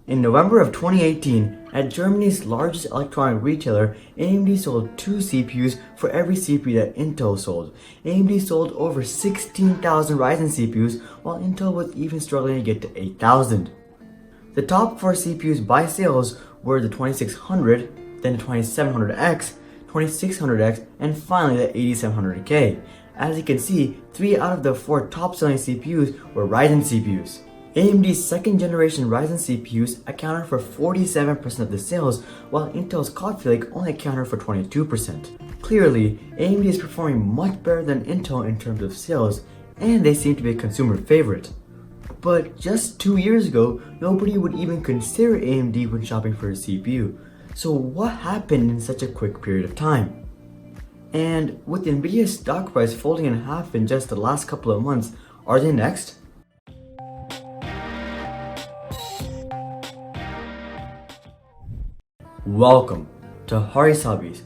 In November of 2018, at Germany's largest electronic retailer, AMD sold 2 CPUs for every CPU that Intel sold. AMD sold over 16,000 Ryzen CPUs, while Intel was even struggling to get to 8,000. The top 4 CPUs by sales were the 2600, then the 2700X, 2600X, and finally the 8700K. As you can see, 3 out of the 4 top-selling CPUs were Ryzen CPUs. AMD's second-generation Ryzen CPUs accounted for 47% of the sales, while Intel's Coffee Lake only accounted for 22%. Clearly, AMD is performing much better than Intel in terms of sales, and they seem to be a consumer favorite. But just 2 years ago, nobody would even consider AMD when shopping for a CPU. So what happened in such a quick period of time? And with Nvidia's stock price folding in half in just the last couple of months, are they next? Welcome to Harisabi's.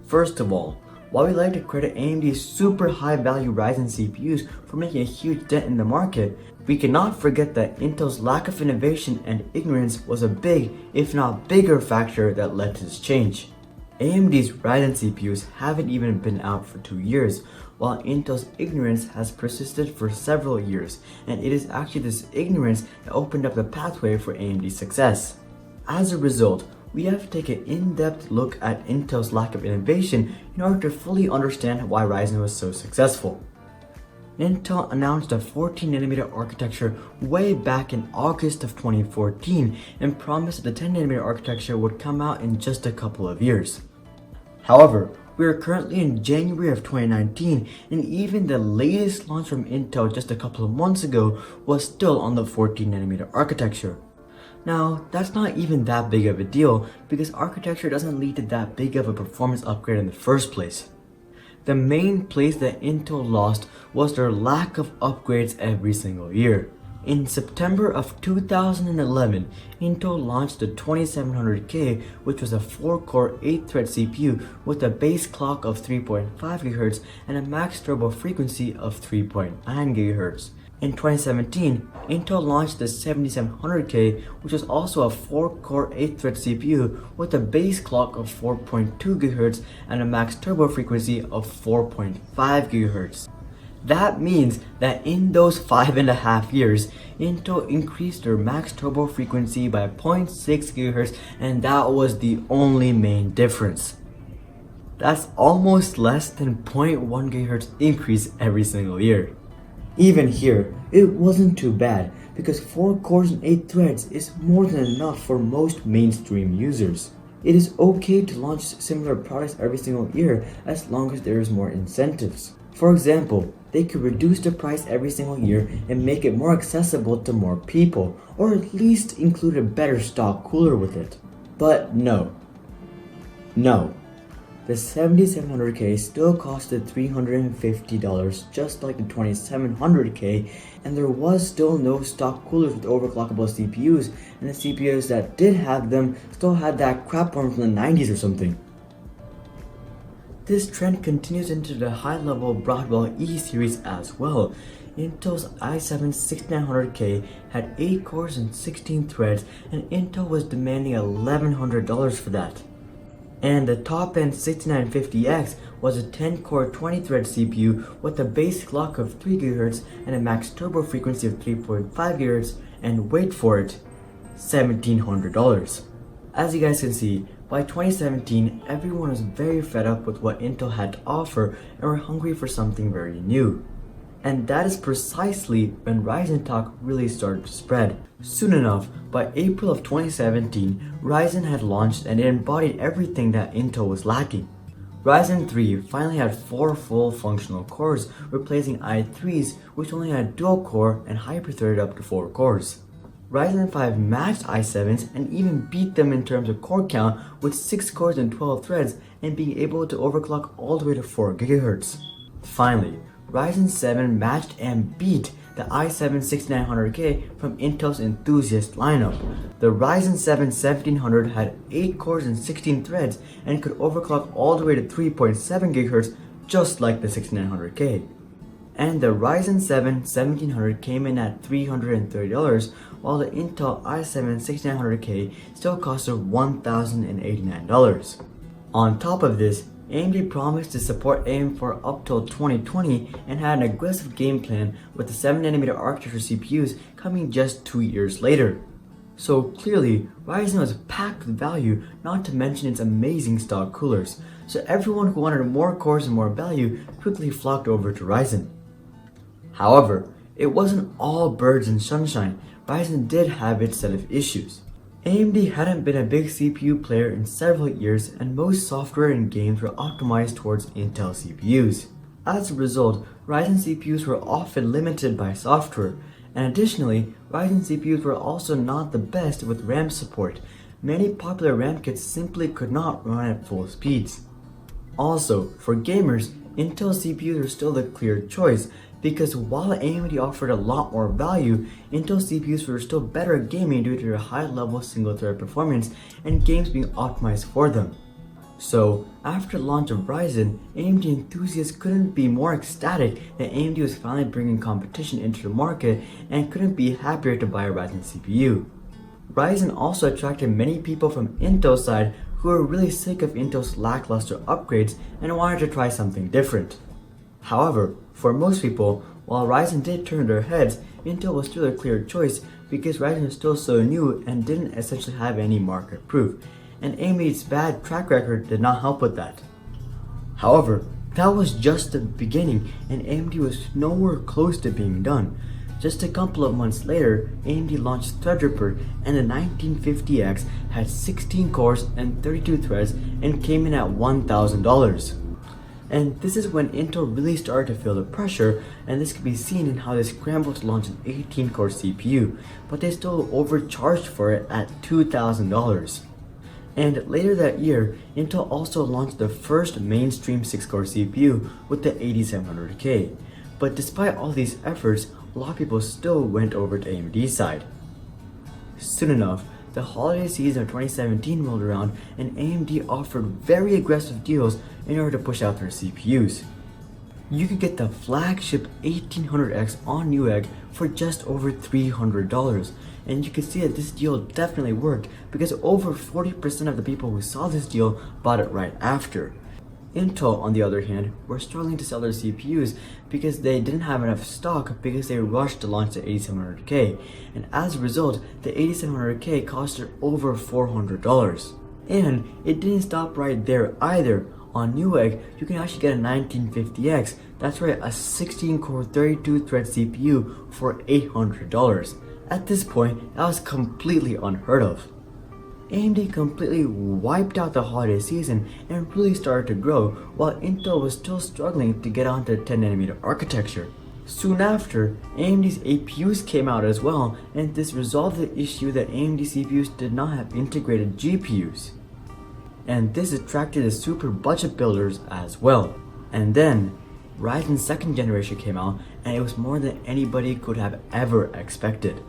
First of all, while we like to credit AMD's super high value Ryzen CPUs for making a huge dent in the market, we cannot forget that Intel's lack of innovation and ignorance was a big, if not bigger factor that led to this change. AMD's Ryzen CPUs haven't even been out for 2 years, while Intel's ignorance has persisted for several years, and it is actually this ignorance that opened up the pathway for AMD's success. As a result, we have to take an in-depth look at Intel's lack of innovation in order to fully understand why Ryzen was so successful. Intel announced a 14nm architecture way back in August of 2014 and promised that the 10nm architecture would come out in just a couple of years. However, we are currently in January of 2019, and even the latest launch from Intel just a couple of months ago was still on the 14nm architecture. Now, that's not even that big of a deal because architecture doesn't lead to that big of a performance upgrade in the first place. The main place that Intel lost was their lack of upgrades every single year. In September of 2011, Intel launched the 2700K, which was a 4-core 8-thread CPU with a base clock of 3.5 GHz and a max turbo frequency of 3.9 GHz. In 2017, Intel launched the 7700K, which was also a 4-core 8-thread CPU with a base clock of 4.2 GHz and a max turbo frequency of 4.5 GHz. That means that in those 5.5 years, Intel increased their max turbo frequency by 0.6 GHz, and that was the only main difference. That's almost less than 0.1 GHz increase every single year. Even here, it wasn't too bad because 4 cores and 8 threads is more than enough for most mainstream users. It is okay to launch similar products every single year as long as there is more incentives. For example, they could reduce the price every single year and make it more accessible to more people, or at least include a better stock cooler with it. But no. The 7700K still costed $350 just like the 2700K, and there was still no stock coolers with overclockable CPUs, and the CPUs that did have them still had that crap one from the 90s or something. This trend continues into the high-level Broadwell E series as well. Intel's i7-6900K had 8 cores and 16 threads, and Intel was demanding $1,100 for that. And the top-end 6950X was a 10-core 20-thread CPU with a base clock of 3 GHz and a max turbo frequency of 3.5 GHz, and wait for it, $1,700. As you guys can see, by 2017, everyone was very fed up with what Intel had to offer and were hungry for something very new. And that is precisely when Ryzen talk really started to spread. Soon enough, by April of 2017, Ryzen had launched and it embodied everything that Intel was lacking. Ryzen 3 finally had 4 full functional cores, replacing i3s which only had dual core and hyper-threaded up to 4 cores. Ryzen 5 matched i7s and even beat them in terms of core count with 6 cores and 12 threads and being able to overclock all the way to 4 GHz. Finally, Ryzen 7 matched and beat the i7-6900K from Intel's enthusiast lineup. The Ryzen 7 1700 had 8 cores and 16 threads and could overclock all the way to 3.7 GHz just like the 6900K. and the Ryzen 7 1700 came in at $330, while the Intel i7 6900K still costed $1,089. On top of this, AMD promised to support AM for up till 2020 and had an aggressive game plan with the 7nm architecture CPUs coming just 2 years later. So clearly, Ryzen was packed with value, not to mention its amazing stock coolers, so everyone who wanted more cores and more value quickly flocked over to Ryzen. However, it wasn't all birds and sunshine. Ryzen did have its set of issues. AMD hadn't been a big CPU player in several years, and most software and games were optimized towards Intel CPUs. As a result, Ryzen CPUs were often limited by software, and additionally, Ryzen CPUs were also not the best with RAM support. Many popular RAM kits simply could not run at full speeds. Also, for gamers, Intel CPUs were still the clear choice, because while AMD offered a lot more value, Intel CPUs were still better at gaming due to their high-level single-thread performance and games being optimized for them. So, after the launch of Ryzen, AMD enthusiasts couldn't be more ecstatic that AMD was finally bringing competition into the market and couldn't be happier to buy a Ryzen CPU. Ryzen also attracted many people from Intel's side who were really sick of Intel's lackluster upgrades and wanted to try something different. However, for most people, while Ryzen did turn their heads, Intel was still a clear choice because Ryzen was still so new and didn't essentially have any market proof, and AMD's bad track record did not help with that. However, that was just the beginning, and AMD was nowhere close to being done. Just a couple of months later, AMD launched Threadripper, and the 1950X had 16 cores and 32 threads and came in at $1,000. And this is when Intel really started to feel the pressure, and this can be seen in how they scrambled to launch an 18-core CPU, but they still overcharged for it at $2,000. And later that year, Intel also launched the first mainstream 6-core CPU with the 8700K. But despite all these efforts, a lot of people still went over to AMD's side. Soon enough, the holiday season of 2017 rolled around, and AMD offered very aggressive deals in order to push out their CPUs. You could get the flagship 1800X on Newegg for just over $300, and you can see that this deal definitely worked because over 40% of the people who saw this deal bought it right after. Intel, on the other hand, were struggling to sell their CPUs because they didn't have enough stock because they rushed to launch the 8700K, and as a result, the 8700K costed over $400. And it didn't stop right there either. On Newegg, you can actually get a 1950X, that's right, a 16-core 32-thread CPU for $800. At this point, that was completely unheard of. AMD completely wiped out the holiday season and really started to grow, while Intel was still struggling to get onto 10nm architecture. Soon after, AMD's APUs came out as well, and this resolved the issue that AMD CPUs did not have integrated GPUs. And this attracted the super budget builders as well. And then, Ryzen's second generation came out, and it was more than anybody could have ever expected.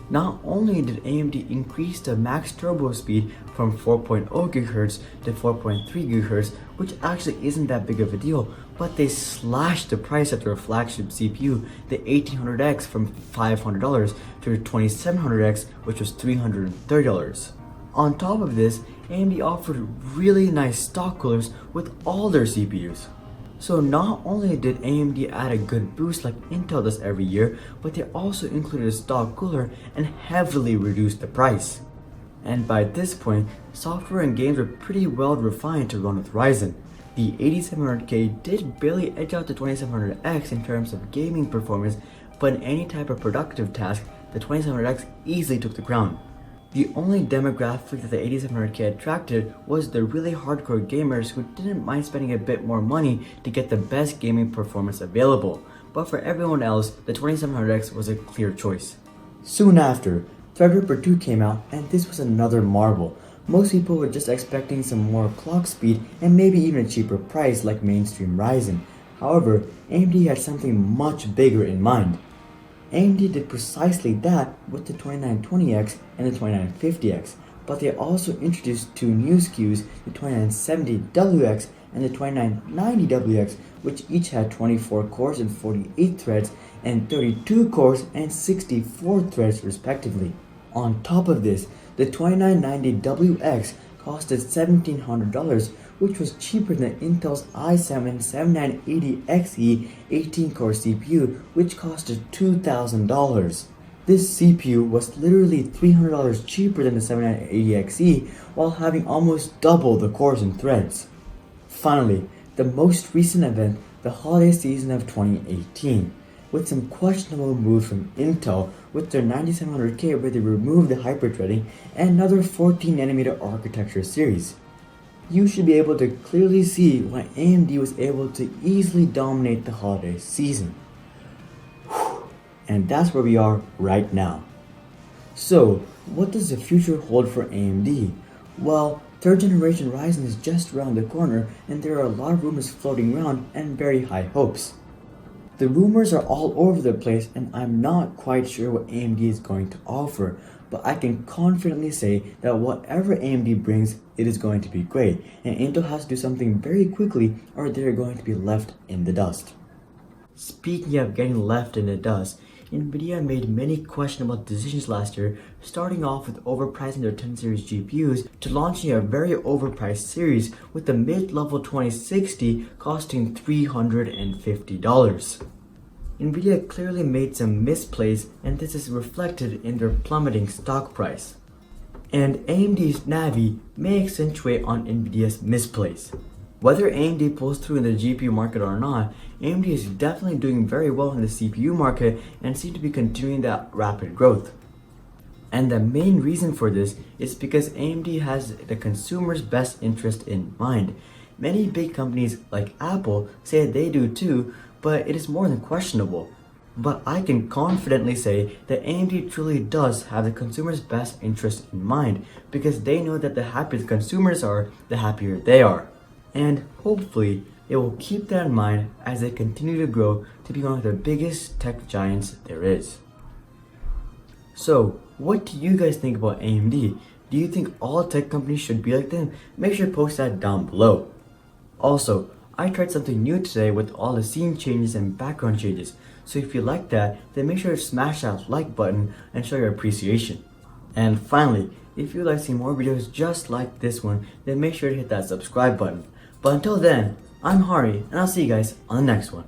Not only did AMD increase the max turbo speed from 4.0 GHz to 4.3 GHz, which actually isn't that big of a deal, but they slashed the price of their flagship CPU, the 1800X, from $500 to the 2700X, which was $330. On top of this, AMD offered really nice stock coolers with all their CPUs. So not only did AMD add a good boost like Intel does every year, but they also included a stock cooler and heavily reduced the price. And by this point, software and games were pretty well refined to run with Ryzen. The 8700K did barely edge out the 2700X in terms of gaming performance, but in any type of productive task, the 2700X easily took the crown. The only demographic that the 8700K attracted was the really hardcore gamers who didn't mind spending a bit more money to get the best gaming performance available, but for everyone else, the 2700X was a clear choice. Soon after, Threadripper 2 came out, and this was another marvel. Most people were just expecting some more clock speed and maybe even a cheaper price like mainstream Ryzen. However, AMD had something much bigger in mind. AMD did precisely that with the 2920X and the 2950X, but they also introduced two new SKUs, the 2970WX and the 2990WX, which each had 24 cores and 48 threads, and 32 cores and 64 threads respectively. On top of this, the 2990WX costed $1,700, which was cheaper than Intel's i7-7980XE 18-core CPU, which costed $2,000. This CPU was literally $300 cheaper than the 7980XE while having almost double the cores and threads. Finally, the most recent event, the holiday season of 2018, with some questionable moves from Intel with their 9700K where they removed the hyperthreading and another 14nm architecture series. You should be able to clearly see why AMD was able to easily dominate the holiday season. And that's where we are right now. So, what does the future hold for AMD? Well, 3rd generation Ryzen is just around the corner and there are a lot of rumors floating around and very high hopes. The rumors are all over the place and I'm not quite sure what AMD is going to offer, but I can confidently say that whatever AMD brings, it is going to be great, and Intel has to do something very quickly or they're going to be left in the dust. Speaking of getting left in the dust, Nvidia made many questionable decisions last year, starting off with overpricing their 10 series GPUs to launching a very overpriced series with the mid-level 2060 costing $350. Nvidia clearly made some misplays and this is reflected in their plummeting stock price. And AMD's Navi may accentuate on Nvidia's misplays. Whether AMD pulls through in the GPU market or not, AMD is definitely doing very well in the CPU market and seems to be continuing that rapid growth. And the main reason for this is because AMD has the consumer's best interest in mind. Many big companies like Apple say they do too, but it is more than questionable. But I can confidently say that AMD truly does have the consumer's best interest in mind because they know that the happier the consumers are, the happier they are. And hopefully, they will keep that in mind as they continue to grow to be one of the biggest tech giants there is. So, what do you guys think about AMD? Do you think all tech companies should be like them? Make sure to post that down below. Also, I tried something new today with all the scene changes and background changes. So if you like that, then make sure to smash that like button and show your appreciation. And finally, if you'd like to see more videos just like this one, then make sure to hit that subscribe button. But until then, I'm Hari, and I'll see you guys on the next one.